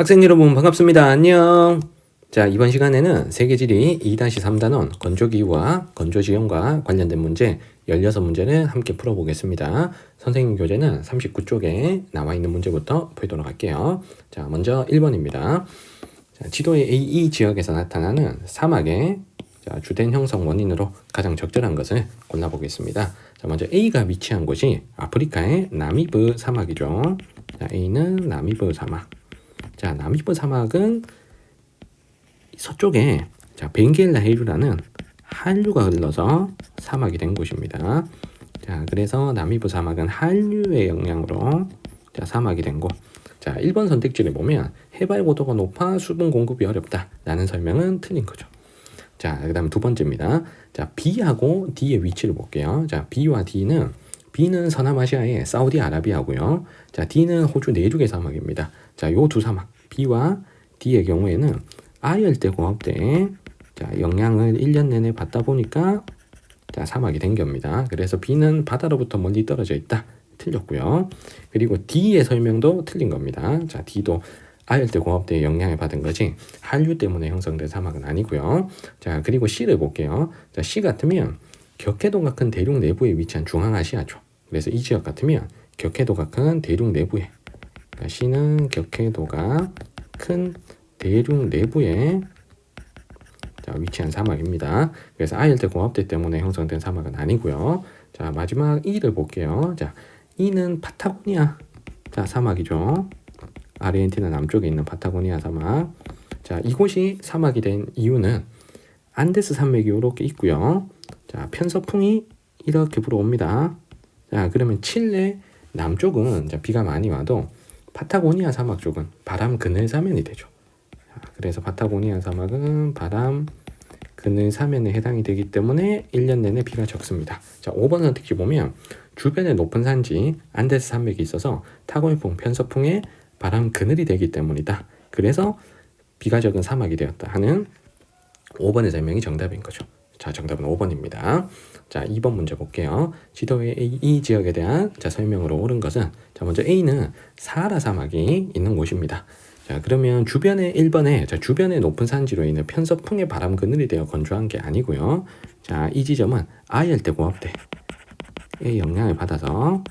학생 여러분 반갑습니다. 안녕. 자, 이번 시간에는 세계지리 2-3단원 건조기후와 건조지형과 관련된 문제 16문제를 함께 풀어보겠습니다. 선생님 교재는 39쪽에 나와 있는 문제부터 풀도록 할게요. 자, 먼저 1번입니다. 자, 지도의 A 지역에서 나타나는 사막의 주된 형성 원인으로 가장 적절한 것을 골라보겠습니다. 자, 먼저 A가 위치한 곳이 아프리카의 나미브 사막이죠. 자, A는 나미브 사막. 자, 나미브 사막은 서쪽에 벵겔라 해류라는 한류가 흘러서 사막이 된 곳입니다. 자, 그래서 나미브 사막은 한류의 영향으로 사막이 된 곳. 자, 1번 선택지를 보면 해발 고도가 높아 수분 공급이 어렵다 라는 설명은 틀린 거죠. 자, 그 다음 두 번째입니다. 자, B하고 D의 위치를 볼게요. 자, B와 B는 서남아시아의 사우디아라비아고요. 자, D는 호주 내륙의 사막입니다. 자, 요 두 사막 B와 D의 경우에는 아열대 고압대에 영향을 1년 내내 받다 보니까 사막이 된 겁니다. 그래서 B는 바다로부터 멀리 떨어져 있다. 틀렸고요. 그리고 D의 설명도 틀린 겁니다. 자, D도 아열대 고압대의 영향을 받은 거지 한류 때문에 형성된 사막은 아니고요. 자, 그리고 C를 볼게요. 자, C 같으면 격해도가 큰 대륙 내부에 위치한 중앙아시아죠. 그래서 이 지역 같으면 격해도가 큰 대륙 내부에, 그러니까 C는 격해도가 큰 대륙 내부에 위치한 사막입니다. 그래서 아열대 고압대 때문에 형성된 사막은 아니고요. 자, 마지막 E를 볼게요. 자, E는 파타고니아 사막이죠. 아르헨티나 남쪽에 있는 파타고니아 사막. 자, 이곳이 사막이 된 이유는 안데스 산맥이 이렇게 있고요. 자, 편서풍이 이렇게 불어옵니다. 자, 그러면 칠레 남쪽은 비가 많이 와도 파타고니아 사막 쪽은 바람 그늘 사면이 되죠. 자, 그래서 파타고니아 사막은 바람 그늘 사면에 해당이 되기 때문에 1년 내내 비가 적습니다. 자, 5번 선택지 보면 주변에 높은 산지 안데스 산맥이 있어서 타골풍, 편서풍에 바람 그늘이 되기 때문이다. 그래서 비가 적은 사막이 되었다 하는 5번의 설명이 정답인 거죠. 자, 정답은 5번입니다. 자, 2번 문제 볼게요. 지도의 이 지역에 대한 설명으로 옳은 것은 먼저 A는 사하라 사막이 있는 곳입니다. 자, 그러면 주변에 1번에 주변의 높은 산지로 인해 편서풍의 바람 그늘이 되어 건조한 게 아니고요. 자, 이 지점은 아열대 고압대의 영향을 받아서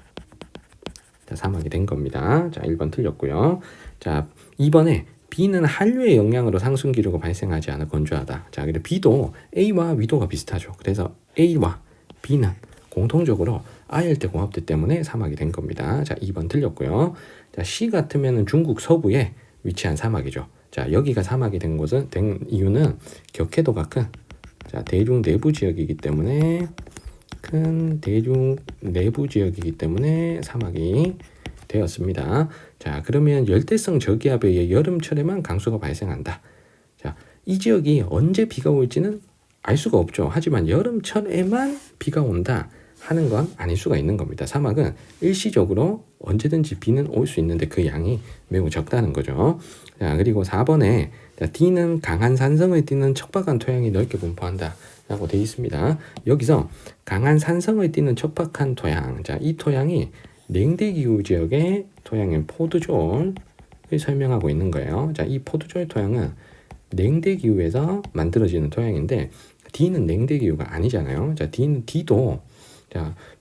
사막이 된 겁니다. 자, 1번 틀렸고요. 자, 2번에 B는 한류의 영향으로 상승 기류가 발생하지 않아 건조하다. 자, 그리고 B도 A와 위도가 비슷하죠. 그래서 A와 B는 공통적으로 아열대 고압대 때문에 사막이 된 겁니다. 자, 2번 틀렸고요. 자, C 같으면 중국 서부에 위치한 사막이죠. 자, 여기가 사막이 된 이유는 격해도가 큰 대륙 내부 지역이기 때문에 사막이 되었습니다. 자, 그러면 열대성 저기압에 의해 여름철에만 강수가 발생한다. 자, 이 지역이 언제 비가 올지는 알 수가 없죠. 하지만 여름철에만 비가 온다 하는 건 아닐 수가 있는 겁니다. 사막은 일시적으로 언제든지 비는 올 수 있는데 그 양이 매우 적다는 거죠. 자, 그리고 4번에 D는 강한 산성을 띠는 척박한 토양이 넓게 분포한다 라고 되어 있습니다. 여기서 강한 산성을 띠는 척박한 토양, 자, 이 토양이 냉대기후 지역의 토양인 포드졸을 설명하고 있는 거예요. 자, 이 포드졸 토양은 냉대기후에서 만들어지는 토양인데 D는 냉대기후가 아니잖아요. 자, D도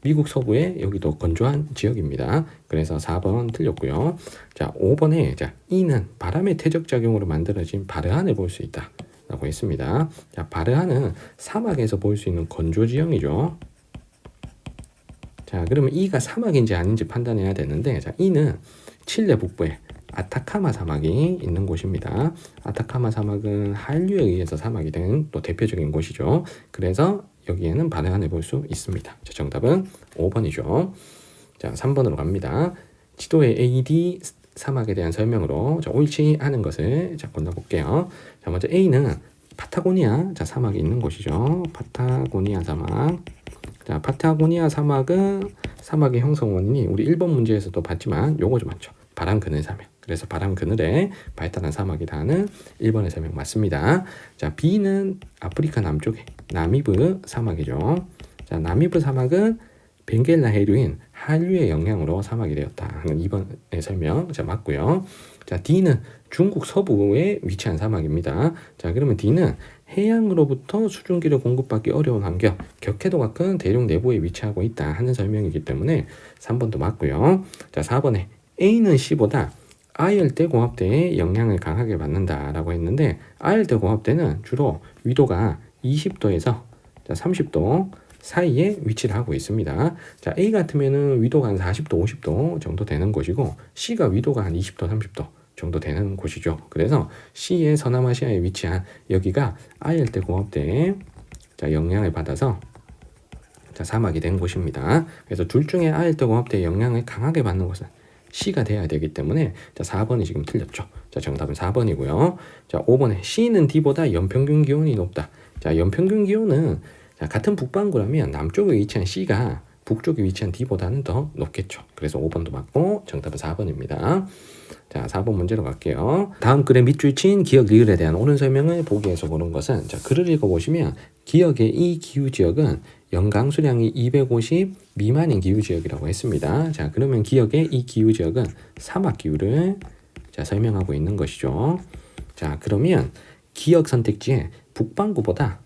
미국 서부에 여기도 건조한 지역입니다. 그래서 4번 틀렸고요. 자, 5번에 E는 바람의 퇴적작용으로 만들어진 바르한을 볼 수 있다 라고 했습니다. 자, 바르한은 사막에서 볼 수 있는 건조지형이죠. 자, 그러면 E가 사막인지 아닌지 판단해야 되는데, 자, E는 칠레 북부에 아타카마 사막이 있는 곳입니다. 아타카마 사막은 한류에 의해서 사막이 된 또 대표적인 곳이죠. 그래서 여기에는 바르한을 볼 수 있습니다. 자, 정답은 5번이죠. 자, 3번으로 갑니다. 지도의 AD 사막에 대한 설명으로 옳지 않은 것을 골라볼게요. 자, 먼저 A는 파타고니아 사막이 있는 곳이죠. 파타고니아 사막. 자, 파타고니아 사막은 사막의 형성 원인이 우리 1번 문제에서도 봤지만 요거 좀 맞죠. 바람 그늘 사면. 그래서 바람 그늘에 발달한 사막이라는 1번의 설명 맞습니다. 자, B는 아프리카 남쪽에 나미브 사막이죠. 자, 나미브 사막은 벵겔라 해류인 한류의 영향으로 사막이 되었다 하는 2번의 설명 자 맞고요. 자 D는 중국 서부에 위치한 사막입니다. 자 그러면 D는 해양으로부터 수증기를 공급받기 어려운 환경, 격해도가 큰 대륙 내부에 위치하고 있다 하는 설명이기 때문에 3번도 맞고요. 자 4번에 A는 C보다 아열대 고압대에 영향을 강하게 받는다라고 했는데 아열대 고압대는 주로 위도가 20도에서 30도 사이에 위치를 하고 있습니다. 자, A 같으면은 위도가 한 40도, 50도 정도 되는 곳이고 C가 위도가 한 20도, 30도 정도 되는 곳이죠. 그래서 C의 서남아시아에 위치한 여기가 아열대 고압대에 영향을 받아서 사막이 된 곳입니다. 그래서 둘 중에 아열대 고압대의 영향을 강하게 받는 곳은 C가 돼야 되기 때문에 4번이 지금 틀렸죠. 자, 정답은 4번이고요. 자, 5번에 C는 D보다 연평균 기온이 높다. 자, 연평균 기온은 같은 북반구라면 남쪽에 위치한 C가 북쪽에 위치한 D보다는 더 높겠죠. 그래서 5번도 맞고 정답은 4번입니다. 자, 4번 문제로 갈게요. 다음 글의 밑줄 친 기역 리을에 대한 옳은 설명을 보기에서 보는 것은 글을 읽어보시면 기역의 이 기후지역은 연강 수량이 250 미만인 기후지역이라고 했습니다. 자, 그러면 기역의 이 기후지역은 사막기후를 설명하고 있는 것이죠. 자, 그러면 기역 선택지에 북반구보다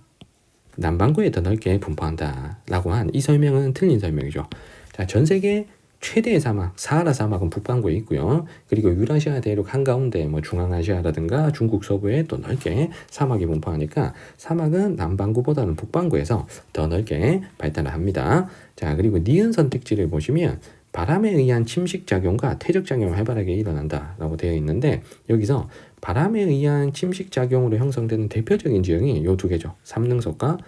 남반구에 더 넓게 분포한다 라고 한 이 설명은 틀린 설명이죠. 자, 전 세계 최대의 사막, 사하라 사막은 북반구에 있고요. 그리고 유라시아 대륙 한가운데 중앙아시아라든가 중국 서부에 또 넓게 사막이 분포하니까 사막은 남반구보다는 북반구에서 더 넓게 발달을 합니다. 자, 그리고 니은 선택지를 보시면 바람에 의한 침식작용과 퇴적작용이 활발하게 일어난다 라고 되어 있는데 여기서 바람에 의한 침식작용으로 형성되는 대표적인 지형이 이 두 개죠. 삼능석과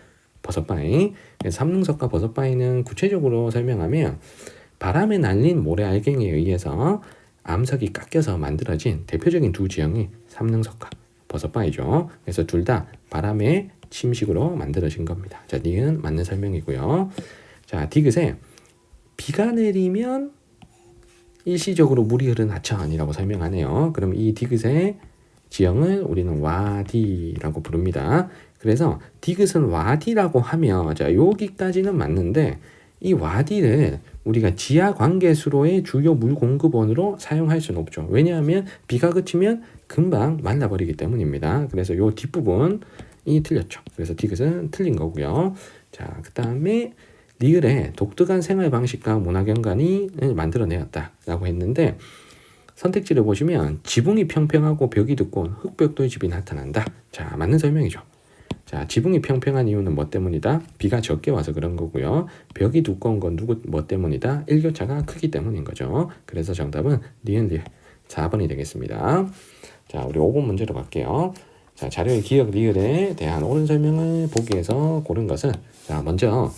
버섯바위. 삼능석과 버섯바위는 구체적으로 설명하면 바람에 날린 모래 알갱이에 의해서 암석이 깎여서 만들어진 대표적인 두 지형이 삼능석과 버섯바위죠. 그래서 둘 다 바람의 침식으로 만들어진 겁니다. 자, 니은 맞는 설명이고요. 자, 디귿에 비가 내리면 일시적으로 물이 흐르는 하천이라고 설명하네요. 그럼 이 디귿의 지형을 우리는 와디라고 부릅니다. 그래서 디귿은 와디라고 하면 자, 여기까지는 맞는데 이 와디를 우리가 지하 관계수로의 주요 물 공급원으로 사용할 수는 없죠. 왜냐하면 비가 그치면 금방 말라버리기 때문입니다. 그래서 이 뒷부분이 틀렸죠. 그래서 디귿은 틀린 거고요. 자, 그 다음에 리을의 독특한 생활 방식과 문화 경관이 만들어내었다라고 했는데 선택지를 보시면 지붕이 평평하고 벽이 두꺼운 흙벽돌 집이 나타난다. 자, 맞는 설명이죠. 자, 지붕이 평평한 이유는 뭐 때문이다? 비가 적게 와서 그런 거고요. 벽이 두꺼운 건 뭐 때문이다? 일교차가 크기 때문인 거죠. 그래서 정답은 니은 리을 4번이 되겠습니다. 자, 우리 5번 문제로 갈게요. 자, 자료의 기역 리을에 대한 옳은 설명을 보기 위해서 고른 것은 자, 먼저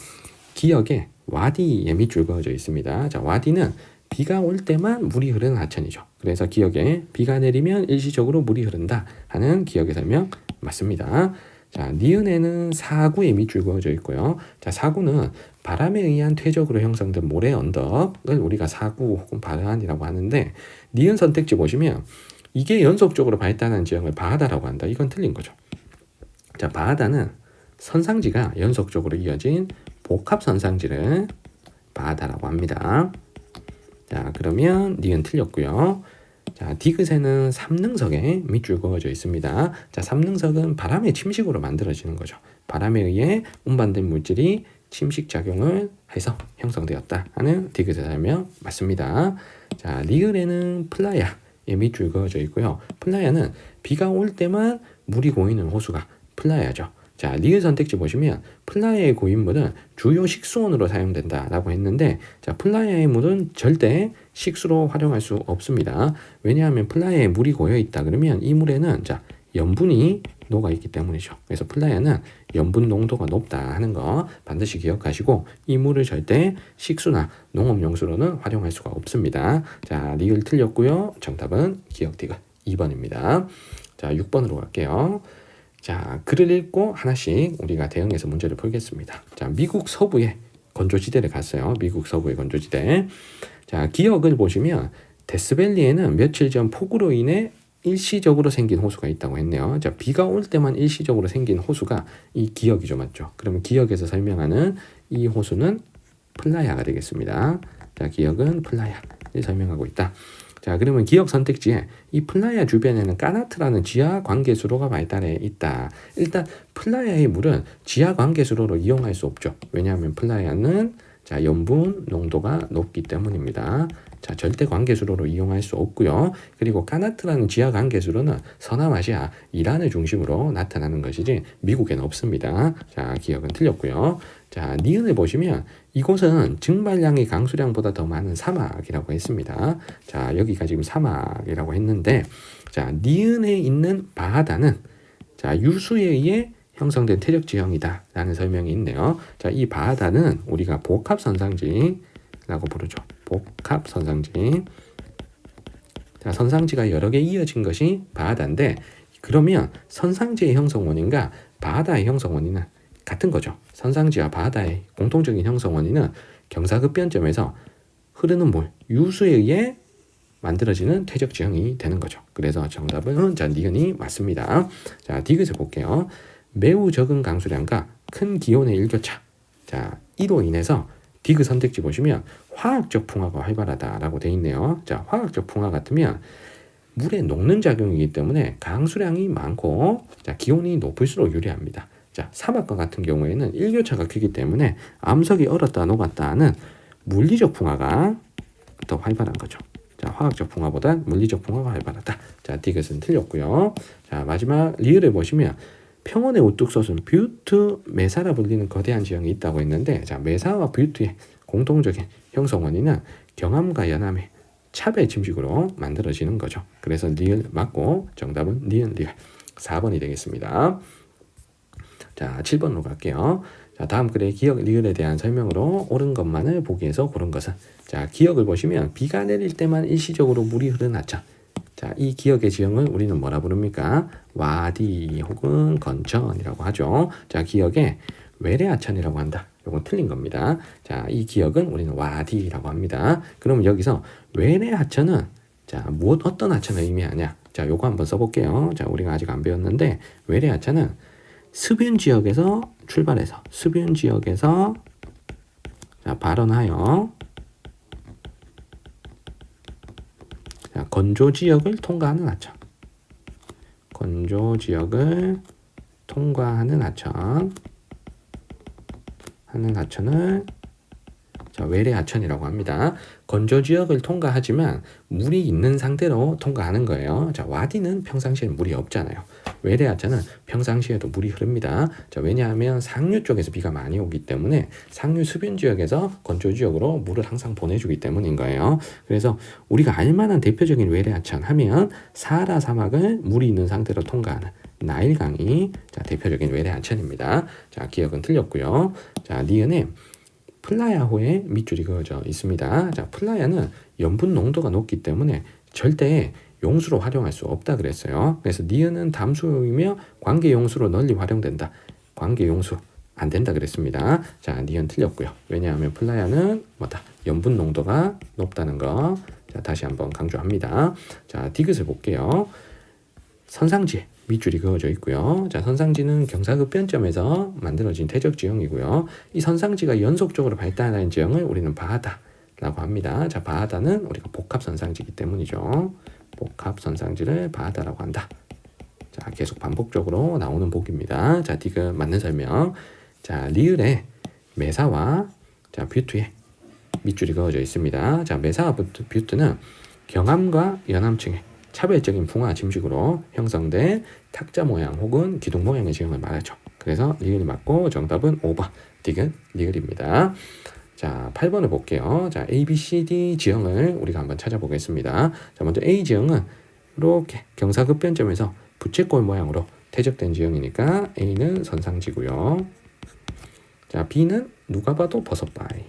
기역에 와디의 밑줄 그어져 있습니다. 자, 와디는 비가 올 때만 물이 흐르는 하천이죠. 그래서 기역에 비가 내리면 일시적으로 물이 흐른다 하는 기역의 설명 맞습니다. 자, 니은에는 사구의 밑줄 그어져 있고요. 자, 사구는 바람에 의한 퇴적으로 형성된 모래 언덕을 우리가 사구 혹은 바란이라고 하는데 니은 선택지 보시면 이게 연속적으로 발달한 지형을 바하다라고 한다. 이건 틀린 거죠. 자, 바하다는 선상지가 연속적으로 이어진 복합 선상지를 바하다라고 합니다. 자, 그러면 니은 틀렸고요. 자, 디귿에는 삼능석에 밑줄 그어져 있습니다. 자, 삼능석은 바람의 침식으로 만들어지는 거죠. 바람에 의해 운반된 물질이 침식 작용을 해서 형성되었다 하는 디귿의 설명 맞습니다. 자, 리을에는 플라야의 밑줄 그어져 있고요. 플라야는 비가 올 때만 물이 고이는 호수가 플라야죠. 자, 리을 선택지 보시면 플라야의 고인물은 주요 식수원으로 사용된다라고 했는데 자, 플라야의 물은 절대 식수로 활용할 수 없습니다. 왜냐하면 플라야에 물이 고여 있다 그러면 이 물에는 자, 염분이 녹아 있기 때문이죠. 그래서 플라야는 염분 농도가 높다 하는 거 반드시 기억하시고 이 물을 절대 식수나 농업용수로는 활용할 수가 없습니다. 자, 리을 틀렸고요. 정답은 기억 디귿 2번입니다. 자, 6번으로 갈게요. 자, 글을 읽고 하나씩 우리가 대응해서 문제를 풀겠습니다. 자, 미국 서부의 건조지대를 갔어요. 미국 서부의 건조지대. 자, 기역을 보시면 데스밸리에는 며칠 전 폭우로 인해 일시적으로 생긴 호수가 있다고 했네요. 자, 비가 올 때만 일시적으로 생긴 호수가 이 기역이죠, 맞죠? 그러면 기역에서 설명하는 이 호수는 플라야가 되겠습니다. 자, 기억은 플라야 설명하고 있다. 자, 그러면 기억 선택지에 이 플라야 주변에는 까나트라는 지하 관계수로가 발달해 있다. 일단 플라야의 물은 지하 관계수로로 이용할 수 없죠. 왜냐하면 플라야는 자, 염분 농도가 높기 때문입니다. 자, 절대 관계수로로 이용할 수 없고요. 그리고 까나트라는 지하 관계수로는 서남아시아 이란을 중심으로 나타나는 것이지 미국에는 없습니다. 자, 기억은 틀렸고요. 자, 니은을 보시면 이곳은 증발량이 강수량보다 더 많은 사막이라고 했습니다. 자, 여기가 지금 사막이라고 했는데, 자, 니은에 있는 바하다는 자, 유수에 의해 형성된 퇴적 지형이다 라는 설명이 있네요. 자, 이 바하다는 우리가 복합선상지라고 부르죠. 복합선상지. 자, 선상지가 여러 개 이어진 것이 바하다인데, 그러면 선상지의 형성 원인과 바하다의 형성 원인은 같은 거죠. 선상지와 바하다의 공통적인 형성 원인은 경사급변점에서 흐르는 물, 유수에 의해 만들어지는 퇴적 지형이 되는 거죠. 그래서 정답은 자, 니은이 맞습니다. 자, 디귿을 볼게요. 매우 적은 강수량과 큰 기온의 일교차. 자, 이로 인해서 디귿 선택지 보시면 화학적 풍화가 활발하다라고 돼 있네요. 자, 화학적 풍화 같으면 물에 녹는 작용이기 때문에 강수량이 많고 자, 기온이 높을수록 유리합니다. 자, 사막과 같은 경우에는 일교차가 크기 때문에 암석이 얼었다 녹았다 하는 물리적 풍화가 더 활발한 거죠. 자, 화학적 풍화보다 물리적 풍화가 활발하다. 자, 디귿은 틀렸고요. 자, 마지막 리을을 보시면 평원의 우뚝 솟은 뷰트 메사라 불리는 거대한 지형이 있다고 했는데, 자, 메사와 뷰트의 공통적인 형성 원인은 경암과 연암의 차별 침식으로 만들어지는 거죠. 그래서 리을 맞고 정답은 니은 리을 4번이 되겠습니다. 자, 7번으로 갈게요. 자, 다음 글의 기억 리을에 대한 설명으로 옳은 것만을 보기에서 고른 것은, 자, 기억을 보시면 비가 내릴 때만 일시적으로 물이 흐르는 하천. 자, 이 기억의 지형을 우리는 뭐라 부릅니까? 와디 혹은 건천이라고 하죠. 자, 기억에 외래하천이라고 한다. 이건 틀린 겁니다. 자, 이 기억은 우리는 와디라고 합니다. 그럼 여기서 외래하천은 자, 어떤 하천을 의미하냐? 자, 요거 한번 써볼게요. 자, 우리가 아직 안 배웠는데 외래하천은 수변 지역에서 출발해서 수변 지역에서 자, 발원하여 자, 건조 지역을 통과하는 하천. 건조 지역을 통과하는 하천. 하는 하천을 자, 외래하천이라고 합니다. 건조 지역을 통과하지만 물이 있는 상태로 통과하는 거예요. 자, 와디는 평상시에 물이 없잖아요. 외래하천은 평상시에도 물이 흐릅니다. 자, 왜냐하면 상류 쪽에서 비가 많이 오기 때문에 상류 수변 지역에서 건조 지역으로 물을 항상 보내주기 때문인 거예요. 그래서 우리가 알만한 대표적인 외래하천 하면 사하라 사막을 물이 있는 상태로 통과하는 나일강이 자, 대표적인 외래하천입니다. 자, 기억은 틀렸고요. 자, 니은에 플라야호에 밑줄이 그어져 있습니다. 자, 플라야는 염분 농도가 높기 때문에 절대 용수로 활용할 수 없다 그랬어요. 그래서 니은은 담수이며 관계 용수로 널리 활용된다. 관계 용수 안 된다 그랬습니다. 자, 니은 틀렸고요. 왜냐하면 플라야는 뭐다? 염분 농도가 높다는 거. 자, 다시 한번 강조합니다. 자, 디귿을 볼게요. 선상지에 밑줄이 그어져 있고요. 자, 선상지는 경사급변점에서 만들어진 퇴적 지형이고요. 이 선상지가 연속적으로 발달하는 지형을 우리는 바하다라고 합니다. 자, 바하다는 우리가 복합선상지이기 때문이죠. 복합선상지를 바하다라고 한다. 자, 계속 반복적으로 나오는 복입니다. 자, 디귿 맞는 설명. 자, 리을에 메사와 자, 뷰트에 밑줄이 그어져 있습니다. 자, 메사와 뷰트는 경암과 연암층의 차별적인 풍화 침식으로 형성된 탁자 모양 혹은 기둥 모양의 지형을 말하죠. 그래서 리을이 맞고 정답은 5번 디귿 리을입니다. 자, 8번을 볼게요. 자, A, B, C, D 지형을 우리가 한번 찾아보겠습니다. 자, 먼저 A 지형은 이렇게 경사급변점에서 부채꼴 모양으로 퇴적된 지형이니까 A는 선상지고요. 자, B는 누가 봐도 버섯바위.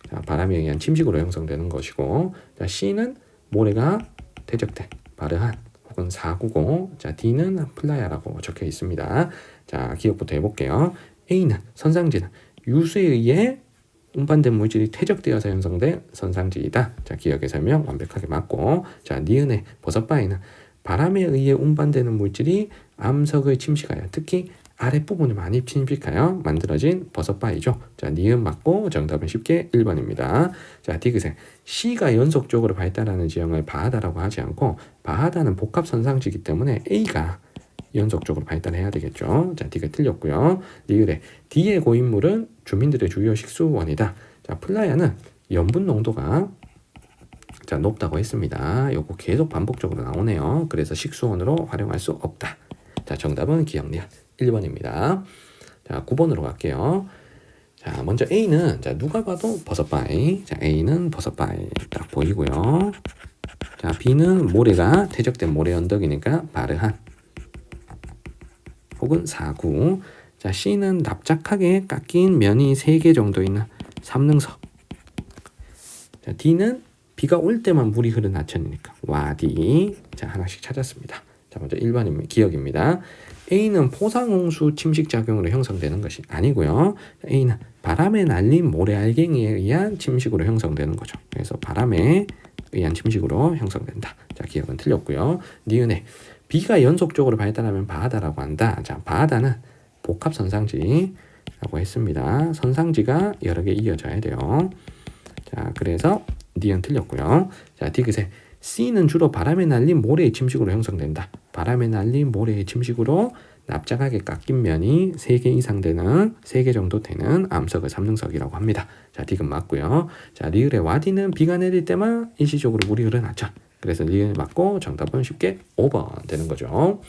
자, 바람에 의한 침식으로 형성되는 것이고, 자, C는 모래가 퇴적된 바르한 혹은 사구고, 자, D는 플라야라고 적혀 있습니다. 자, 기억부터 해볼게요. A는 선상지는 유수에 의해 운반된 물질이 퇴적되어서 형성된 선상지이다. 자, 기억의 설명 완벽하게 맞고, 자, 니은의 버섯바위는 바람에 의해 운반되는 물질이 암석을 침식하여 특히 아랫부분이 많이 침식하여 만들어진 버섯바위죠. 자, 니은 맞고 정답은 쉽게 1번입니다. 자, 디귿에 C가 연속적으로 발달하는 지형을 바하다라고 하지 않고 바하다는 복합선상지이기 때문에 A가 연속적으로 발달해야 되겠죠. 자, D가 틀렸고요. 리을에 D의 고인물은 주민들의 주요 식수원이다. 자, 플라야는 염분 농도가 자, 높다고 했습니다. 요거 계속 반복적으로 나오네요. 그래서 식수원으로 활용할 수 없다. 자, 정답은 기억리을 1번입니다. 자, 9번으로 갈게요. 자, 먼저 A는 자, 누가 봐도 버섯바위. 자, A는 버섯바위 딱 보이고요. 자, B는 모래가 퇴적된 모래 언덕이니까 바르한 혹은 사구. 자, C는 납작하게 깎인 면이 3개 정도 있는 삼능석. 자, D는 비가 올 때만 물이 흐르는 하천이니까 와디. 자, 하나씩 찾았습니다. 자, 먼저 1번입니다. 기억입니다. A는 포상홍수 침식 작용으로 형성되는 것이 아니고요. A는 바람에 날린 모래알갱이에 의한 침식으로 형성되는 거죠. 그래서 바람에 의한 침식으로 형성된다. 자, 기억은 틀렸고요. 니은에 B가 연속적으로 발달하면 바하다라고 한다. 자, 바하다는 복합선상지라고 했습니다. 선상지가 여러 개 이어져야 돼요. 자, 그래서 니은 틀렸고요. 자, 디귿에 C는 주로 바람에 날린 모래의 침식으로 형성된다. 바람에 날린 모래의 침식으로 납작하게 깎인 면이 3개 이상 되는 3개 정도 되는 암석을 삼능석이라고 합니다. 자, 디귿 맞고요. 자, 리을의 와디는 비가 내릴 때만 일시적으로 물이 흐르나죠. 그래서 리을 맞고 정답은 쉽게 5번 되는 거죠.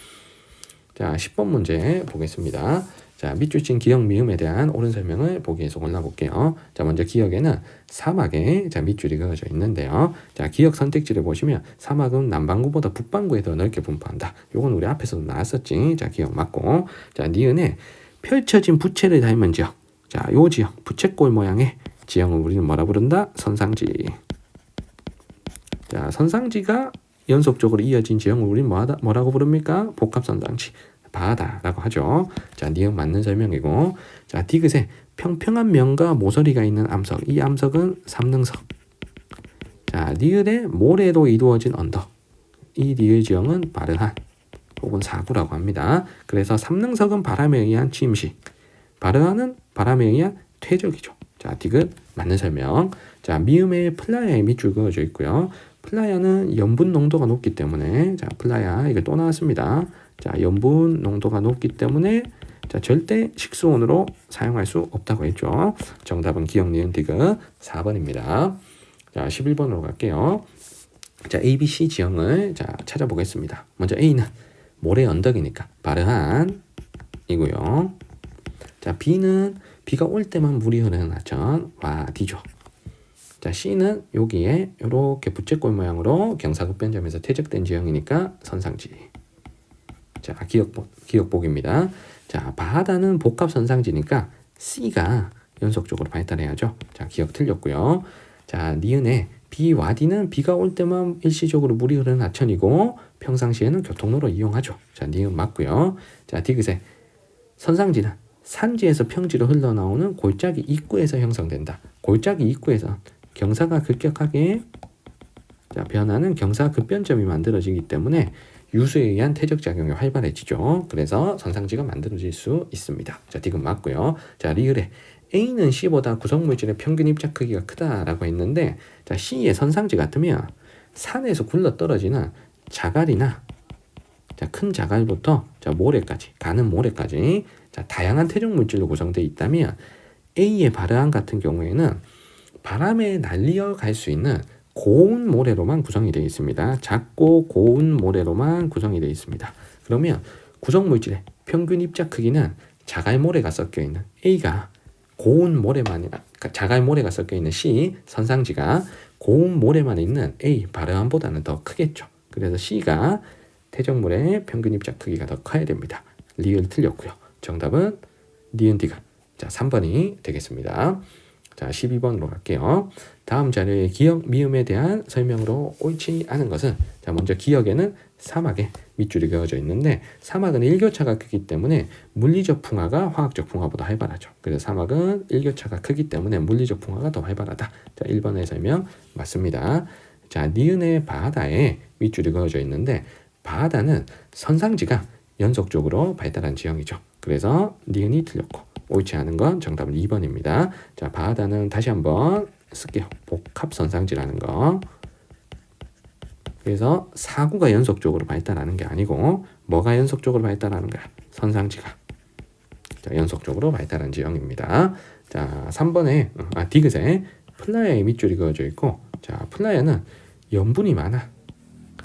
자, 10번 문제 보겠습니다. 자, 밑줄 친 기역 미음에 대한 옳은 설명을 보기에서 골라볼게요. 자, 먼저 기역에는 사막에 자, 밑줄이 그어져 있는데요. 자, 기역 선택지를 보시면 사막은 남반구보다 북반구에 더 넓게 분포한다. 요건 우리 앞에서도 나왔었지. 자, 기역 맞고. 자, 니은에 펼쳐진 부채를 닮은 지역. 자, 요 지역 부채꼴 모양의 지형을 우리는 뭐라 부른다? 선상지. 자, 선상지가 연속적으로 이어진 지형을 우리는 뭐라고 부릅니까? 복합선상지. 바하다라고 하죠. 자, 니은 맞는 설명이고. 자, 디귿에 평평한 면과 모서리가 있는 암석. 이 암석은 삼능석. 자, 리을에 모래로 이루어진 언덕. 이 리을 지형은 바르한 혹은 사구라고 합니다. 그래서 삼능석은 바람에 의한 침식. 바르한은 바람에 의한 퇴적이죠. 자, 디귿 맞는 설명. 자, 미음에 플라야의 밑줄 그어져 있고요. 플라야는 염분 농도가 높기 때문에 자, 플라야 이거 또 나왔습니다. 자, 염분 농도가 높기 때문에 자, 절대 식수원으로 사용할 수 없다고 했죠. 정답은 기역 니은 디귿 4번입니다. 자, 11번으로 갈게요. 자, A, B, C 지형을 자, 찾아보겠습니다. 먼저 A는 모래 언덕이니까 바르한 이고요. 자, B는 비가 올 때만 물이 흐르는 하천 와디죠. 자, C는 여기에 이렇게 부채꼴 모양으로 경사급변점에서 퇴적된 지형이니까 선상지. 자, 기억복입니다. 자, 바하다는 복합선상지니까 C가 연속적으로 발달해야죠. 자, 기억 틀렸고요. 자, 니은에 B, 와디는 비가 올 때만 일시적으로 물이 흐르는 하천이고 평상시에는 교통로로 이용하죠. 자, 니은 맞고요. 자, 디귿에 선상지는 산지에서 평지로 흘러나오는 골짜기 입구에서 형성된다. 골짜기 입구에서 경사가 급격하게 자, 변하는 경사급변점이 만들어지기 때문에 유수에 의한 퇴적작용이 활발해지죠. 그래서 선상지가 만들어질 수 있습니다. 자, 디귿 맞고요. 자, 리을에 A는 C보다 구성물질의 평균 입자 크기가 크다라고 했는데 자, C의 선상지 같으면 산에서 굴러 떨어지는 자갈이나 자, 큰 자갈부터 자, 모래까지 가는 모래까지 자, 다양한 퇴적 물질로 구성되어 있다면 A의 바르한 같은 경우에는 바람에 날려 갈 수 있는 고운 모래로만 구성이 되어 있습니다. 작고 고운 모래로만 구성이 되어 있습니다. 그러면 구성물질의 평균 입자 크기는 자갈 모래가 섞여 있는 A가 고운 모래만 그러니까 자갈 모래가 섞여 있는 C 선상지가 고운 모래만 있는 A 바르한보다는 더 크겠죠. 그래서 C가 퇴적물의 평균 입자 크기가 더 커야 됩니다. 리을 틀렸고요. 정답은 니은 디귿. 자, 3번이 되겠습니다. 자, 12번으로 갈게요. 다음 자료의 기역 미음에 대한 설명으로 옳지 않은 것은 자, 먼저 기역에는 사막에 밑줄이 그어져 있는데 사막은 일교차가 크기 때문에 물리적 풍화가 화학적 풍화보다 활발하죠. 그래서 사막은 일교차가 크기 때문에 물리적 풍화가 더 활발하다. 자, 1번의 설명 맞습니다. 자, 니은의 바하다에 밑줄이 그어져 있는데 바하다는 선상지가 연속적으로 발달한 지형이죠. 그래서 니은이 틀렸고 옳지 않은 건 정답은 2번입니다. 자, 바하다는 다시 한번 쓸게요. 복합선상지라는 거. 그래서 사구가 연속적으로 발달하는 게 아니고 뭐가 연속적으로 발달하는 거야? 선상지가. 자, 연속적으로 발달한 지형입니다. 자, 3번에 디귿에 플라야의 밑줄이 그어져 있고, 자, 플라야는 염분이 많아.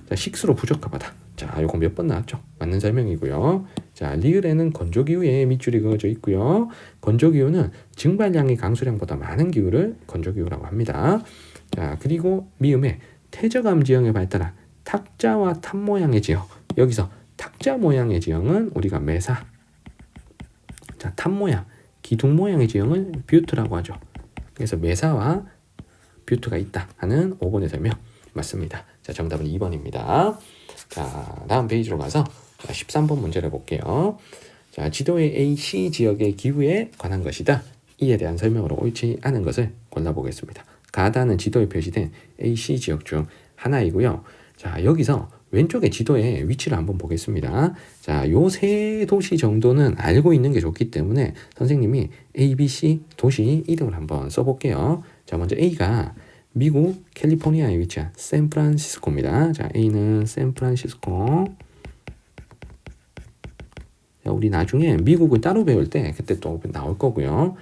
자, 식수로 부적합하다. 자, 요거 몇 번 나왔죠? 맞는 설명이고요. 자, 리을에는 건조기후에 밑줄이 그어져 있고요. 건조기후는 증발량이 강수량보다 많은 기후를 건조기후라고 합니다. 자, 그리고 미음에 퇴저감 지형에 발달한 탁자와 탑 모양의 지형. 여기서 탁자 모양의 지형은 우리가 매사. 자, 탑 모양, 기둥 모양의 지형을 뷰트라고 하죠. 그래서 매사와 뷰트가 있다 하는 5번의 설명 맞습니다. 자, 정답은 2번입니다. 자, 다음 페이지로 가서 13번 문제를 볼게요. 자, 지도의 AC 지역의 기후에 관한 것이다. 이에 대한 설명으로 옳지 않은 것을 골라보겠습니다. 가다는 지도에 표시된 AC 지역 중 하나이고요. 자, 여기서 왼쪽에 지도의 위치를 한번 보겠습니다. 자, 요 세 도시 정도는 알고 있는 게 좋기 때문에 선생님이 A, B, C 도시 이름을 한번 써볼게요. 자, 먼저 A가 미국 캘리포니아에 위치한 샌프란시스코입니다. 자, A는 샌프란시스코. 자, 우리 나중에 미국을 따로 배울 때 그때 또 나올 거고요.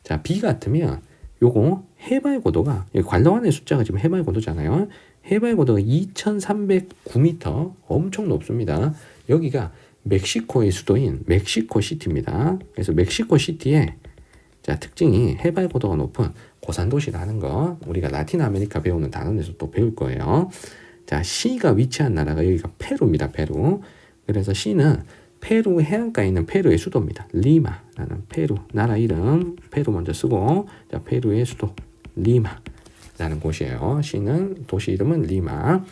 자, B 같으면 요거 해발고도가, 여기 관로안의 숫자가 지금 해발고도잖아요. 해발고도가 2309m, 엄청 높습니다. 여기가 멕시코의 수도인 멕시코시티입니다. 그래서 멕시코시티의 자, 특징이 해발고도가 높은 고산도시라는 거, 우리가 라틴 아메리카 배우는 단원에서 또 배울 거예요. 자, C가 위치한 나라가 여기가 페루입니다. 페루. 그래서 C는 페루 해안가에 있는 페루의 수도입니다. 리마라는 페루 나라 이름 페루 먼저 쓰고, 자, 페루의 수도 리마라는 곳이에요. C는 도시 이름은 리마.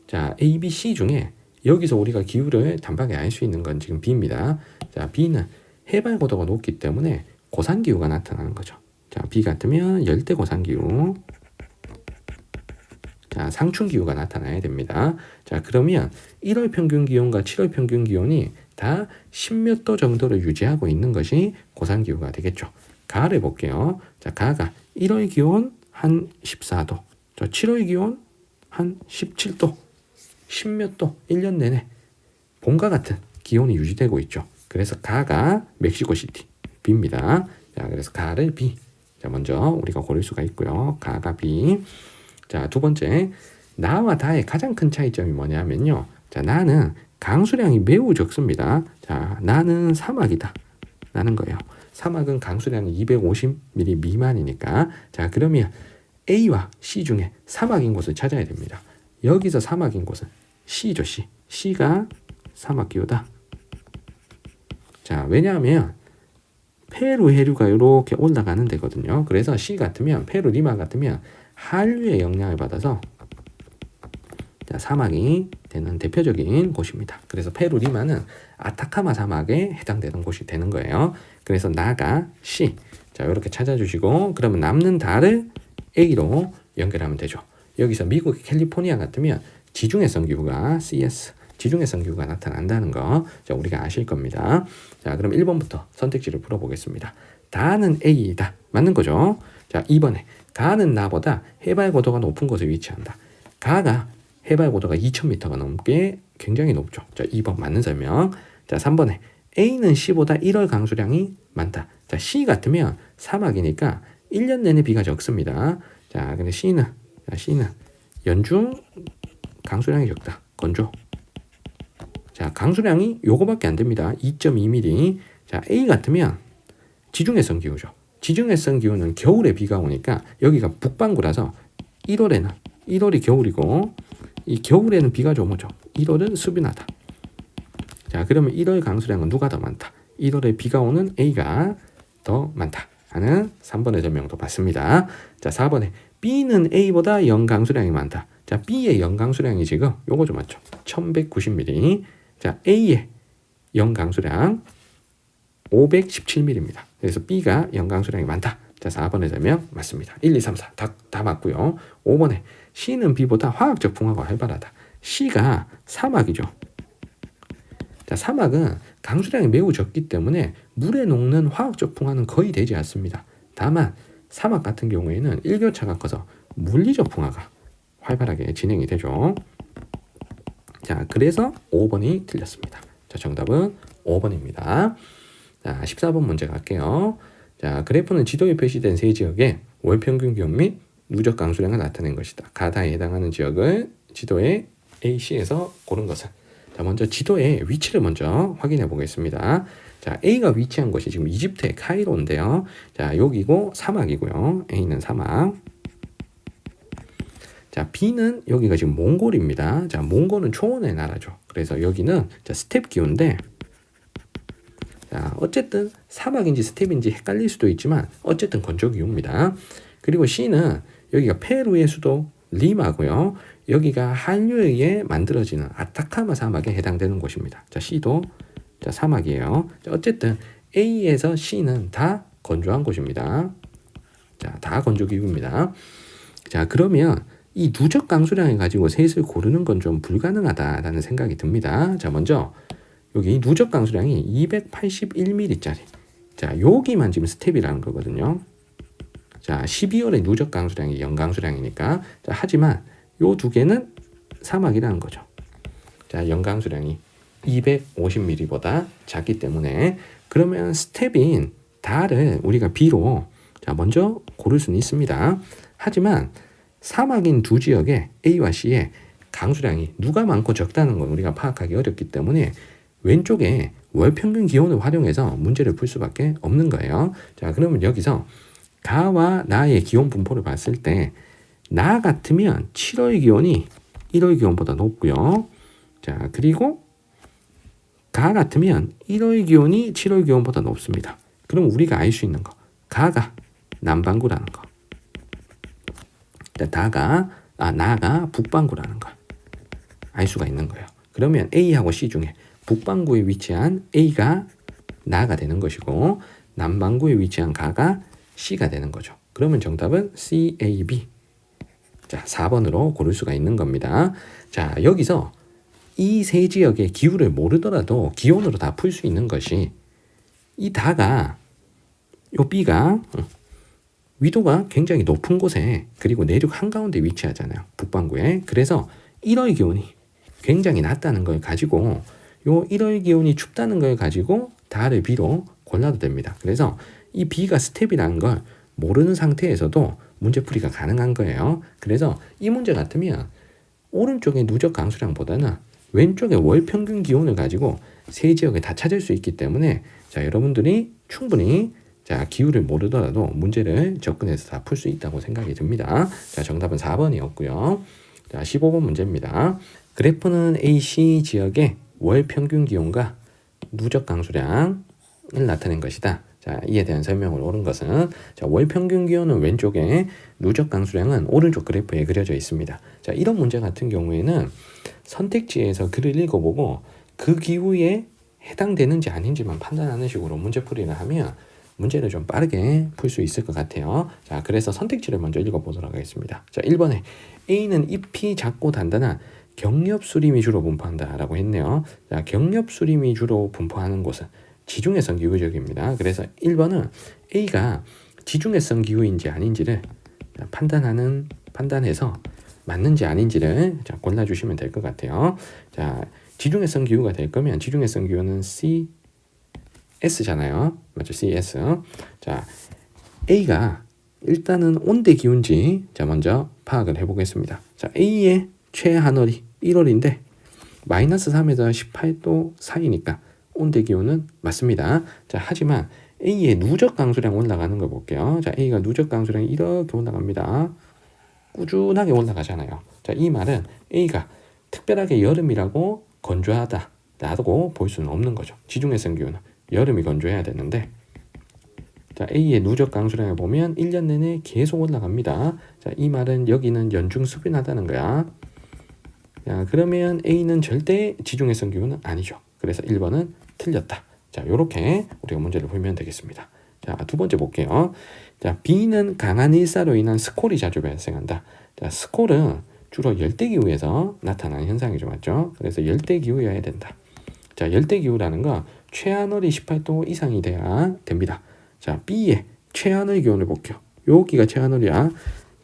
자, A, B, C 중에 여기서 우리가 기후를 단박에 알 수 있는 건 지금 B입니다. 자, B는 해발 고도가 높기 때문에 고산 기후가 나타나는 거죠. 자, B 같으면 열대 고산 기후. 자, 상춘 기후가 나타나야 됩니다. 자, 그러면 1월 평균 기온과 7월 평균 기온이 다 10몇 도 정도를 유지하고 있는 것이 고산 기후가 되겠죠. 가를 볼게요. 자, 가가 1월 기온 한 14도, 자, 7월 기온 한 17도, 10몇 도, 1년 내내 봄과 같은 기온이 유지되고 있죠. 그래서 가가 멕시코시티 B입니다. 자, 그래서 가를 B. 자, 먼저 우리가 고를 수가 있고요. 가가 B. 자, 두 번째, 나와 다의 가장 큰 차이점이 뭐냐면요. 자, 나는 강수량이 매우 적습니다. 자, 나는 사막이다 라는 거예요. 사막은 강수량이 250mm 미만이니까. 자, 그러면 A와 C 중에 사막인 곳을 찾아야 됩니다. 여기서 사막인 곳은 C죠. C. C가 사막기후다. 자, 왜냐하면 페루 해류가 이렇게 올라가는 데거든요. 그래서 C 같으면, 페루 리마 같으면 한류의 영향을 받아서 자, 사막이 되는 대표적인 곳입니다. 그래서 페루 리마는 아타카마 사막에 해당되는 곳이 되는 거예요. 그래서 나가 C. 자, 이렇게 찾아주시고, 그러면 남는 달을 A로 연결하면 되죠. 여기서 미국 캘리포니아 같으면 지중해성 기후가 CS, 지중해성 기후가 나타난다는 거, 자, 우리가 아실 겁니다. 자, 그럼 1번부터 선택지를 풀어보겠습니다. 다는 A이다. 맞는 거죠. 자, 2번에 가는 나보다 해발 고도가 높은 곳에 위치한다. 가가 해발 고도가 2000m가 넘게 굉장히 높죠. 자, 2번 맞는 설명. 자, 3번에 A는 C보다 1월 강수량이 많다. 자, C 같으면 사막이니까 1년 내내 비가 적습니다. 자, 근데 C는 연중 강수량이 적다. 건조. 자, 강수량이 요거밖에 안 됩니다. 2.2mm. 자, A 같으면 지중해성 기후죠. 지중해성 기후는 겨울에 비가 오니까 여기가 북반구라서 1월이 겨울이고, 이 겨울에는 비가 좀 오죠. 1월은 수빈하다. 자, 그러면 1월 강수량은 누가 더 많다? 1월에 비가 오는 A가 더 많다 하는 3번의 설명도 맞습니다. 자, 4번에 B는 A보다 연강수량이 많다. 자, B의 연강수량이 지금 요거 좀 맞죠? 1190mm. 자, A의 연강수량 517mm입니다. 그래서 B가 연강수량이 많다. 자, 4번의 설명 맞습니다. 1, 2, 3, 4 다 맞고요. 5번에 C는 B보다 화학적 풍화가 활발하다. C가 사막이죠. 자, 사막은 강수량이 매우 적기 때문에 물에 녹는 화학적 풍화는 거의 되지 않습니다. 다만 사막 같은 경우에는 일교차가 커서 물리적 풍화가 활발하게 진행이 되죠. 자, 그래서 5번이 틀렸습니다. 자, 정답은 5번입니다. 자, 14번 문제 갈게요. 자, 그래프는 지도에 표시된 세 지역의 월 평균 기온 및 누적 강수량을 나타낸 것이다. 가다에 해당하는 지역을 지도에 AC에서 고른 것은. 자, 먼저 지도의 위치를 먼저 확인해 보겠습니다. 자, A가 위치한 곳이 지금 이집트의 카이로인데요. 자, 여기고 사막이고요. A는 사막. 자, B는 여기가 지금 몽골입니다. 자, 몽골은 초원의 나라죠. 그래서 여기는 자, 스텝 기후인데, 자, 어쨌든 사막인지 스텝인지 헷갈릴 수도 있지만 어쨌든 건조 기후입니다. 그리고 C는 여기가 페루의 수도 리마고요. 여기가 한류에 의해 만들어지는 아타카마 사막에 해당되는 곳입니다. 자, C도 자, 사막이에요. 자, 어쨌든 A에서 C는 다 건조한 곳입니다. 자, 다 건조 기후입니다. 자, 그러면 이 누적 강수량을 가지고 셋을 고르는 건 좀 불가능하다라는 생각이 듭니다. 자, 먼저 여기 누적 강수량이 281ml짜리. 자, 여기만 지금 스텝이라는 거거든요. 자, 12월의 누적 강수량이 연강수량이니까. 자, 하지만 요 두 개는 사막이라는 거죠. 자, 연강수량이 250ml보다 작기 때문에 그러면 스텝인 달을 우리가 B로 자, 먼저 고를 수는 있습니다. 하지만 사막인 두 지역의 A와 C의 강수량이 누가 많고 적다는 건 우리가 파악하기 어렵기 때문에 왼쪽에 월 평균 기온을 활용해서 문제를 풀 수밖에 없는 거예요. 자, 그러면 여기서 가와 나의 기온 분포를 봤을 때 나 같으면 7월 기온이 1월 기온보다 높고요. 자, 그리고 가 같으면 1월 기온이 7월 기온보다 높습니다. 그럼 우리가 알 수 있는 거, 가가 남반구라는 거, 나가 북반구라는 걸 알 수가 있는 거예요. 그러면 A하고 C 중에 북반구에 위치한 A가 나가 되는 것이고 남반구에 위치한 가가 C가 되는 거죠. 그러면 정답은 C, A, B. 자, 4번으로 고를 수가 있는 겁니다. 자, 여기서 이 세 지역의 기후를 모르더라도 기온으로 다 풀 수 있는 것이 이 다가 요 B가 위도가 굉장히 높은 곳에 그리고 내륙 한가운데 위치하잖아요. 북반구에. 그래서 1월 기온이 굉장히 낮다는 걸 가지고 요 1월 기온이 춥다는 걸 가지고 다를 B로 골라도 됩니다. 그래서 이 B가 스텝이라는 걸 모르는 상태에서도 문제풀이가 가능한 거예요. 그래서 이 문제 같으면 오른쪽의 누적 강수량보다는 왼쪽의 월 평균 기온을 가지고 세 지역을 다 찾을 수 있기 때문에 자, 여러분들이 충분히 자, 기후를 모르더라도 문제를 접근해서 다 풀 수 있다고 생각이 듭니다. 자, 정답은 4번이었고요. 자, 15번 문제입니다. 그래프는 AC 지역의 월 평균 기온과 누적 강수량을 나타낸 것이다. 자, 이에 대한 설명을 옳은 것은 자, 월 평균 기온은 왼쪽에 누적 강수량은 오른쪽 그래프에 그려져 있습니다. 자, 이런 문제 같은 경우에는 선택지에서 글을 읽어보고 그 기후에 해당되는지 아닌지만 판단하는 식으로 문제풀이를 하면 문제를 좀 빠르게 풀 수 있을 것 같아요. 자, 그래서 선택지를 먼저 읽어보도록 하겠습니다. 자, 1번에 A는 잎이 작고 단단한 경엽수림이 주로 분포한다 라고 했네요. 자, 경엽수림이 주로 분포하는 곳은 지중해성 기후 지역입니다. 그래서 1번은 A가 지중해성 기후인지 아닌지를 판단해서 맞는지 아닌지를 자, 골라주시면 될 것 같아요. 자, 지중해성 기후가 될 거면 지중해성 기후는 CS잖아요. 맞죠? CS. 자, A가 일단은 온대 기후인지 자, 먼저 파악을 해보겠습니다. 자, A의 최하늘이 1월인데 마이너스 3에서 18도 사이니까 온대 기온은 맞습니다. 자, 하지만 A의 누적 강수량 올라가는 걸 볼게요. 자, A가 누적 강수량이 이렇게 올라갑니다. 꾸준하게 올라가잖아요. 자, 이 말은 A가 특별하게 여름이라고 건조하다라고 볼 수는 없는 거죠. 지중해성 기온은 여름이 건조해야 되는데 자, A의 누적 강수량을 보면 1년 내내 계속 올라갑니다. 자, 이 말은 여기는 연중 수빈하다는 거야. 자, 그러면 A는 절대 지중해성 기온은 아니죠. 그래서 1번은 틀렸다. 자, 요렇게 우리가 문제를 풀면 되겠습니다. 자, 두 번째 볼게요. 자, B는 강한 일사로 인한 스콜이 자주 발생한다. 자, 스콜은 주로 열대기후에서 나타나는 현상이죠. 맞죠? 그래서 열대기후여야 된다. 자, 열대기후라는 건 최하늘이 18도 이상이 돼야 됩니다. 자, B의 최하늘 기온을 볼게요. 여기가 최하늘이야.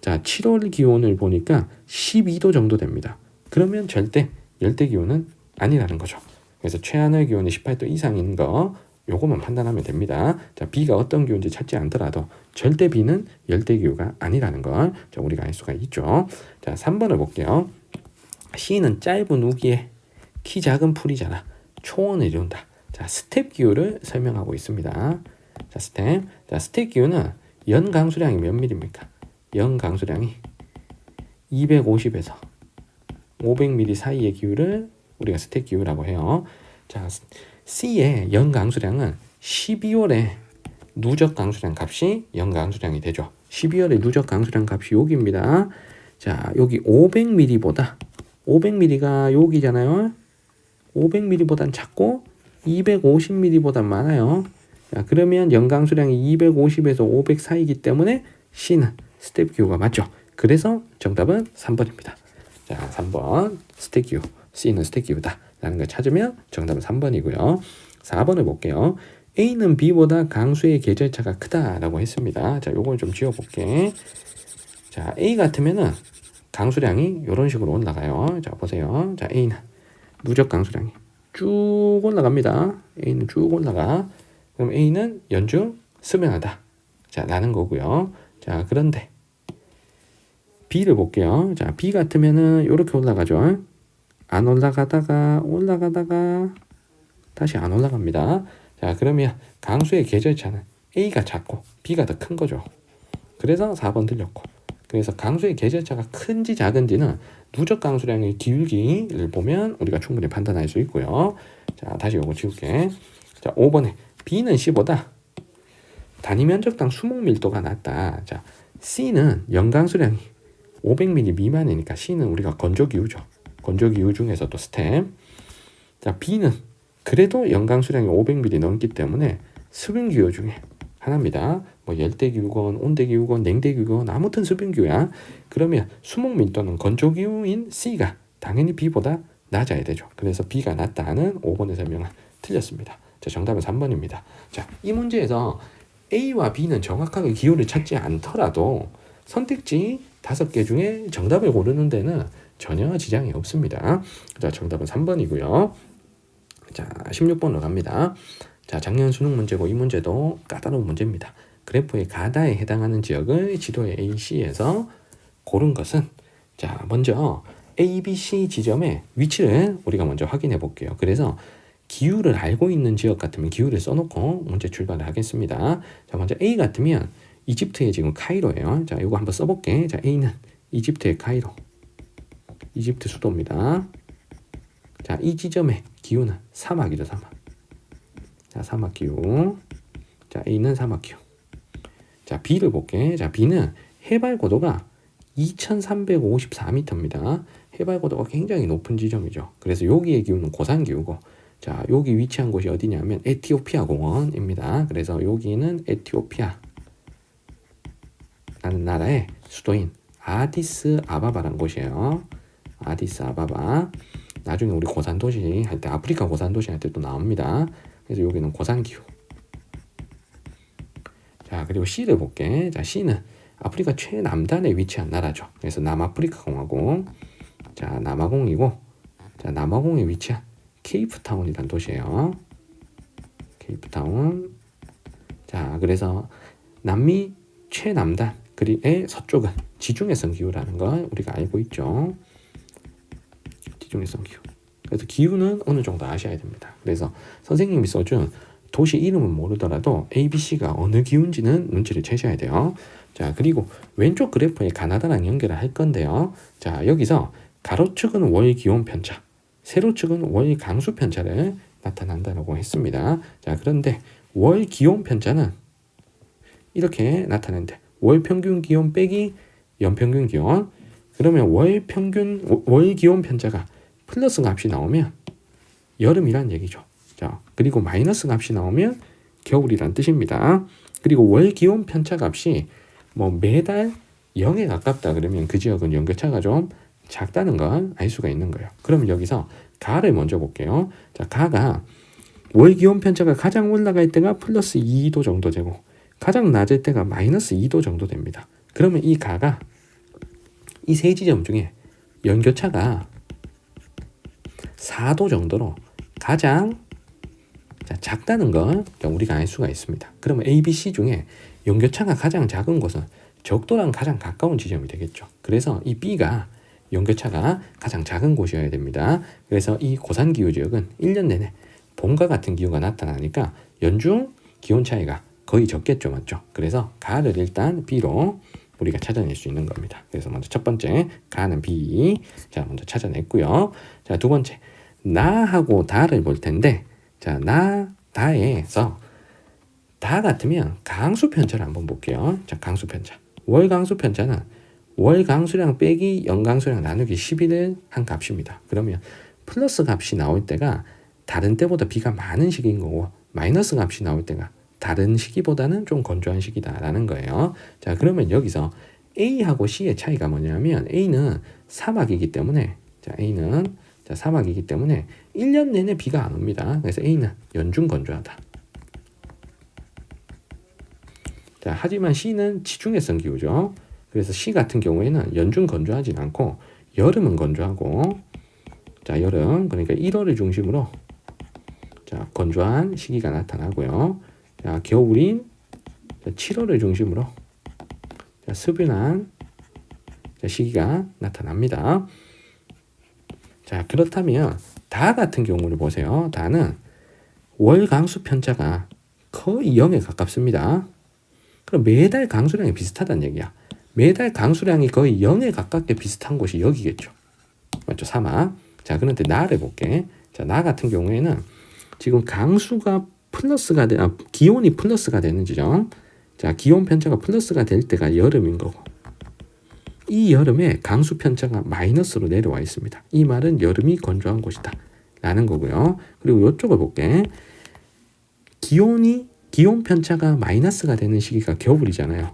자, 7월 기온을 보니까 12도 정도 됩니다. 그러면 절대 열대 기온은 아니라는 거죠. 그래서 최하늘 기온이 18도 이상인 거 요거만 판단하면 됩니다. 자, B가 어떤 기온인지 찾지 않더라도 절대 B는 열대 기후가 아니라는 걸 우리가 알 수가 있죠. 자, 3번을 볼게요. C는 짧은 우기에 키 작은 풀이잖아. 초원을 이룬다. 자, 스텝 기후를 설명하고 있습니다. 자, 스텝 기후는 연 강수량이 몇 밀입니까? 연 강수량이 250에서 500mm 사이의 기후를 우리가 스텝 기후라고 해요. 자, C의 연 강수량은 12월에 누적 강수량 값이 연 강수량이 되죠. 12월의 누적 강수량 값이 여기입니다. 자, 여기 500mm가 여기잖아요. 500mm보단 작고 250mm보단 많아요. 자, 그러면 연 강수량이 250에서 500 사이이기 때문에 C는 스텝 기후가 맞죠. 그래서 정답은 3번입니다. 자, 3번 스텝 기후, C는 스텝 기후다 라는 걸 찾으면 정답은 3번이고요. 4번을 볼게요. A는 B보다 강수의 계절차가 크다라고 했습니다. 자, 요걸 좀 지워볼게. 자, A 같으면은 강수량이 이런 식으로 올라가요. 자, 보세요. 자, A는 누적 강수량이 쭉 올라갑니다. A는 쭉 올라가. 그럼 A는 연중 스면하다. 자, 라는 거고요. 자, 그런데 B를 볼게요. 자, B 같으면은 이렇게 올라가죠. 안 올라가다가 다시 안 올라갑니다. 자, 그러면 강수의 계절차는 A가 작고 B가 더 큰 거죠. 그래서 4번 틀렸고. 그래서 강수의 계절차가 큰지 작은지는 누적 강수량의 기울기를 보면 우리가 충분히 판단할 수 있고요. 자, 다시 요거 지울게. 자, 5번에 B는 C보다 단위 면적당 수목 밀도가 낮다. 자, C는 연강수량이 500mm 미만이니까 C는 우리가 건조기후죠. 건조기후 중에서도 스텝. 자, B는 그래도 연강수량이 500mm 넘기 때문에 수분기후 중에 하나입니다. 뭐 열대기후건, 온대기후건, 냉대기후건 아무튼 수분기후야. 그러면 수목 밀도는 건조기후인 C가 당연히 B보다 낮아야 되죠. 그래서 B가 낮다는 5번의 설명은 틀렸습니다. 자, 정답은 3번입니다. 자, 이 문제에서 A와 B는 정확하게 기후를 찾지 않더라도 선택지 5개 중에 정답을 고르는 데는 전혀 지장이 없습니다. 자, 정답은 3번이고요. 자, 16번으로 갑니다. 자, 작년 수능 문제고 이 문제도 까다로운 문제입니다. 그래프의 가다에 해당하는 지역을 지도의 AC에서 고른 것은, 자, 먼저 A, B, C 지점의 위치를 우리가 먼저 확인해 볼게요. 그래서 기후를 알고 있는 지역 같으면 기후를 써놓고 문제 출발을 하겠습니다. 자, 먼저 A 같으면 이집트의 지금 카이로예요. 자, 이거 한번 써볼게. 자, A는 이집트의 카이로, 이집트 수도입니다. 자, 이 지점의 기후는 사막이죠, 사막. 자, 사막 기후. 자, A는 사막 기후. 자, B를 볼게. 자, B는 해발 고도가 2354m입니다. 해발 고도가 굉장히 높은 지점이죠. 그래서 여기의 기후는 고산 기후고, 자, 여기 위치한 곳이 어디냐면 에티오피아 공원입니다. 그래서 여기는 에티오피아 라는 나라의 수도인 아디스 아바바라는 곳이에요. 아디스 아바바. 나중에 우리 고산 도시 할 때, 아프리카 고산 도시 할 때 또 나옵니다. 그래서 여기는 고산 기후. 자, 그리고 C를 볼게. 자, C는 아프리카 최남단에 위치한 나라죠. 그래서 남아프리카 공화국. 자, 남아공이고, 자, 남아공에 위치한 케이프타운이라는 도시예요. 케이프타운. 자, 그래서 남미 최남단 그리의 서쪽은 지중해성 기후라는 걸 우리가 알고 있죠. 지중해성 기후. 그래서 기후는 어느 정도 아셔야 됩니다. 그래서 선생님이 써준 도시 이름은 모르더라도 A, B, C가 어느 기후인지는 눈치를 채셔야 돼요. 자, 그리고 왼쪽 그래프에 가나다랑 연결을 할 건데요. 자, 여기서 가로축은 월 기온 편차, 세로축은 월 강수 편차를 나타난다고 했습니다. 자, 그런데 월 기온 편차는 이렇게 나타내는데 월 평균 기온 빼기 연평균 기온. 그러면 월 기온 편차가 플러스 값이 나오면 여름이란 얘기죠. 자, 그리고 마이너스 값이 나오면 겨울이란 뜻입니다. 그리고 월 기온 편차 값이 뭐 매달 0에 가깝다 그러면 그 지역은 연결차가 좀 작다는 걸 알 수가 있는 거예요. 그럼 여기서 가를 먼저 볼게요. 자, 가가 월 기온 편차가 가장 올라갈 때가 플러스 2도 정도 되고 가장 낮을 때가 마이너스 2도 정도 됩니다. 그러면 이 가가 이 세 지점 중에 연교차가 4도 정도로 가장 작다는 걸 우리가 알 수가 있습니다. 그러면 A, B, C 중에 연교차가 가장 작은 곳은 적도랑 가장 가까운 지점이 되겠죠. 그래서 이 B가 연교차가 가장 작은 곳이어야 됩니다. 그래서 이 고산기후 지역은 1년 내내 봄과 같은 기후가 나타나니까 연중 기온 차이가 거의 적겠죠. 맞죠? 그래서 가를 일단 B로 우리가 찾아낼 수 있는 겁니다. 그래서 먼저 첫 번째 가는 B. 자, 먼저 찾아냈고요. 자, 두 번째 나하고 다를 볼 텐데, 자, 다에서 다 같으면 강수 편차를 한번 볼게요. 자, 강수 편차. 월 강수 편차는 월 강수량 빼기 연 강수량 나누기 11을 한 값입니다. 그러면 플러스 값이 나올 때가 다른 때보다 비가 많은 시기인 거고, 마이너스 값이 나올 때가 다른 시기보다는 좀 건조한 시기다라는 거예요. 자, 그러면 여기서 A하고 C의 차이가 뭐냐면 A는 사막이기 때문에, 자, A는 사막이기 때문에 1년 내내 비가 안 옵니다. 그래서 A는 연중 건조하다. 자, 하지만 C는 지중해성 기후죠. 그래서 C 같은 경우에는 연중 건조하진 않고 여름은 건조하고, 자, 여름 그러니까 1월을 중심으로 자, 건조한 시기가 나타나고요. 자, 겨울인 7월을 중심으로 자, 수변한 시기가 나타납니다. 자, 그렇다면 다 같은 경우를 보세요. 다는 월 강수 편차가 거의 0에 가깝습니다. 그럼 매달 강수량이 비슷하다는 얘기야. 매달 강수량이 거의 0에 가깝게 비슷한 곳이 여기겠죠. 맞죠? 사막. 자, 그런데 나를 볼게. 자, 나 같은 경우에는 지금 강수가 플러스가 기온이 플러스가 되는 지점. 자, 기온 편차가 플러스가 될 때가 여름인 거고, 이 여름에 강수 편차가 마이너스로 내려와 있습니다. 이 말은 여름이 건조한 곳이다 라는 거고요. 그리고 이쪽을 볼게. 기온 편차가 마이너스가 되는 시기가 겨울이잖아요.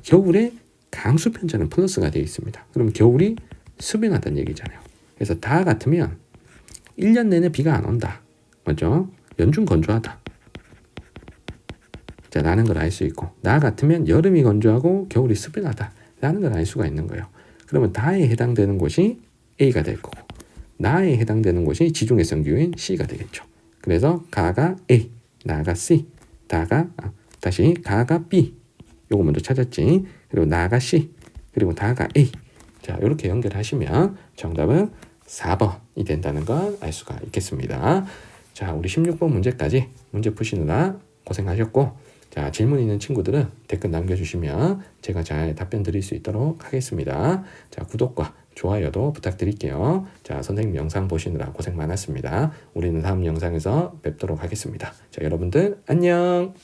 겨울에 강수 편차는 플러스가 되어 있습니다. 그럼 겨울이 수변하다는 얘기잖아요. 그래서 다 같으면 1년 내내 비가 안 온다. 맞죠? 연중 건조하다. 자, 라는 걸 알 수 있고, 나 같으면 여름이 건조하고 겨울이 수변하다 라는 걸 알 수가 있는 거예요. 그러면 다에 해당되는 곳이 A가 될 거고, 나에 해당되는 곳이 지중해성 기후인 C가 되겠죠. 그래서 가가 A, 나가 C, 다시 가가 B. 요거 먼저 찾았지. 그리고 나가 C, 그리고 다가 A. 자, 이렇게 연결하시면 정답은 4번이 된다는 걸 알 수가 있겠습니다. 자, 우리 16번 문제까지 문제 푸시느라 고생하셨고, 자, 질문 있는 친구들은 댓글 남겨주시면 제가 잘 답변 드릴 수 있도록 하겠습니다. 자, 구독과 좋아요도 부탁드릴게요. 자, 선생님 영상 보시느라 고생 많았습니다. 우리는 다음 영상에서 뵙도록 하겠습니다. 자, 여러분들 안녕.